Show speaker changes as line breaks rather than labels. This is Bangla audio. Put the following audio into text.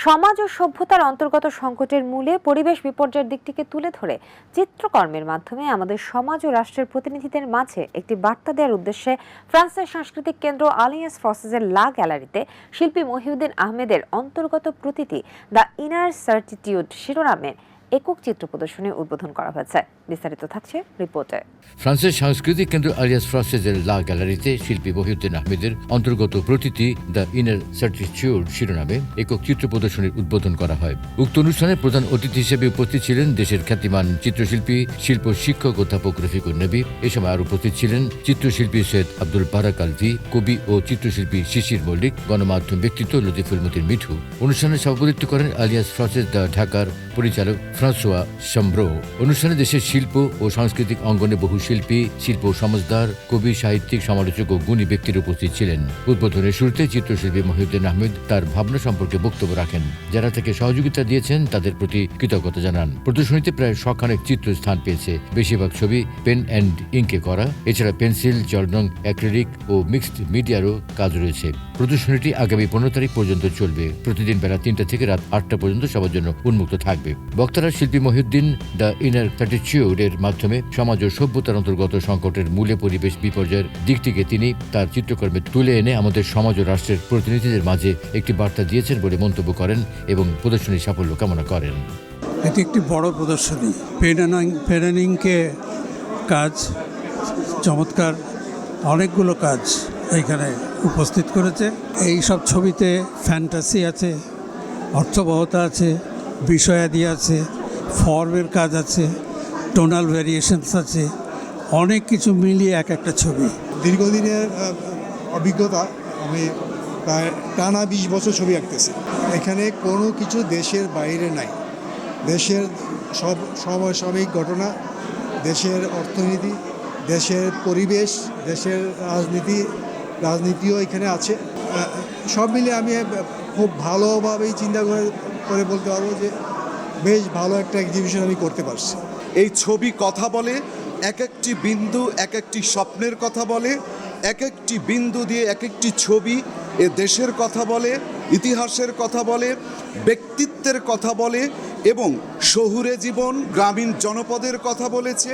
সমাজ ও সভ্যতার অন্তর্গত সংকটের মূলে পরিবেশ বিপর্যয়ের দিকটিকে তুলে ধরে চিত্রকর্মের মাধ্যমে আমাদের সমাজ ও রাষ্ট্রের প্রতিনিধিদের মাঝে একটি বার্তা দেওয়ার উদ্দেশ্যে ফ্রান্সের সাংস্কৃতিক কেন্দ্র আলিয়ান্স ফ্রান্সেজের লা গ্যালারিতে শিল্পী মহিউদ্দিন আহমেদের অন্তর্গত প্রতিটি দ্য ইনার সার্টিটিউড শিরোনামে একক চিত্র প্রদর্শনী উদ্বোধন করা হয়েছে। বিস্তারিত থাকছে রিপোর্টে।
ফ্রান্সের সাংস্কৃতিক কেন্দ্র আলিয়ান্স ফ্রান্সেজের লা গ্যালারিতে শিল্পী মহিউদ্দিন আহমেদের অন্তর্গত প্রতিটি দ্য ইনার সার্টিটিউড শিরোনামে একক চিত্র প্রদর্শনীর উদ্বোধন করা হয়। উক্ত অনুষ্ঠানে প্রধান অতিথি হিসেবে উপস্থিত ছিলেন দেশের খ্যাতিমান চিত্রশিল্পী, শিল্প শিক্ষক অধ্যাপক রফিকুর নবী। এ সময় আরও উপস্থিত ছিলেন চিত্রশিল্পী সৈয়দ আব্দুল বারাক আলভি, কবি ও চিত্রশিল্পী শিশির মল্লিক, গণমাধ্যম ব্যক্তিত্ব লতিফুল মতির মিঠু। অনুষ্ঠানে সভাপতিত্ব করেন আলিয়ান্স ফ্রান্সেজ দ্য ঢাকার পরিচালক ফ্রান্সোয়া সম্ব্রো। অনুষ্ঠানে দেশের শিল্প ও সাংস্কৃতিক অঙ্গনে বহু শিল্পী, শিল্প সমাজদার, কবি, সাহিত্যিক, সমালোচক ও গুণী ব্যক্তিরা উপস্থিত ছিলেন। উদ্বোধনের শুরুতে চিত্রশিল্পী মহিউদ্দিন আহমেদ তার ভাবনা সম্পর্কে বক্তব্য রাখেন। যারা তাকে সহযোগিতা দিয়েছেন তাদের প্রতি কৃতজ্ঞতা জানান। প্রদর্শনীতে প্রায় 100 খানেক চিত্র স্থান পেয়েছে। বেশিরভাগ ছবি পেন অ্যান্ড ইঙ্কে করা। এছাড়া পেন্সিল, জল রং, অ্যাক্রিলিক ও মিক্সড মিডিয়ারও কাজ রয়েছে। প্রদর্শনীটি আগামী 15 তারিখ পর্যন্ত চলবে। প্রতিদিন বেলা 3টা থেকে রাত 8টা পর্যন্ত সবার জন্য উন্মুক্ত থাকবে। বক্তারা শিল্পী মহিউদ্দিন দ্য ইনার সার্টিটিউড এর মাধ্যমে সমাজ ও সভ্যতার অন্তর্গত সংকটের মূলে পরিবেশ বিপর্যয়ের দিকটিকে তিনি তার চিত্রকর্মে তুলে এনে আমাদের সমাজ ও রাষ্ট্রের প্রতিনিধিদের মাঝে একটি বার্তা দিয়েছেন বলে মন্তব্য করেন এবং প্রদর্শনীর সাফল্য কামনা করেন।
এটি একটি বড় প্রদর্শনী। পেন কাজ, চমৎকার অনেকগুলো কাজ এইখানে উপস্থিত করেছে। এই সব ছবিতে ফ্যান্টাসি আছে, অর্থবহতা আছে, বিষয়াদি আছে, ফর্মের কাজ আছে, টোনাল ভ্যারিয়েশনস আছে, অনেক কিছু মিলিয়ে এক একটা ছবি।
দীর্ঘদিনের অভিজ্ঞতা, আমি প্রায় টানা 20 বছর ছবি আঁকতেছি। এখানে কোনো কিছু দেশের বাইরে নাই। দেশের সব সমসাময়িক ঘটনা, দেশের অর্থনীতি, দেশের পরিবেশ, দেশের রাজনীতিও এখানে আছে। সব মিলে আমি খুব ভালোভাবেই চিন্তা করে বলতে পারবো যে বেশ ভালো একটা এক্সিবিশন আমি করতে পারছি।
এই ছবি কথা বলে, এক একটি বিন্দু এক একটি স্বপ্নের কথা বলে, এক একটি বিন্দু দিয়ে এক একটি ছবি এ দেশের কথা বলে, ইতিহাসের কথা বলে, ব্যক্তিত্বের কথা বলে এবং শহুরে জীবন, গ্রামীণ জনপদের কথা বলেছে।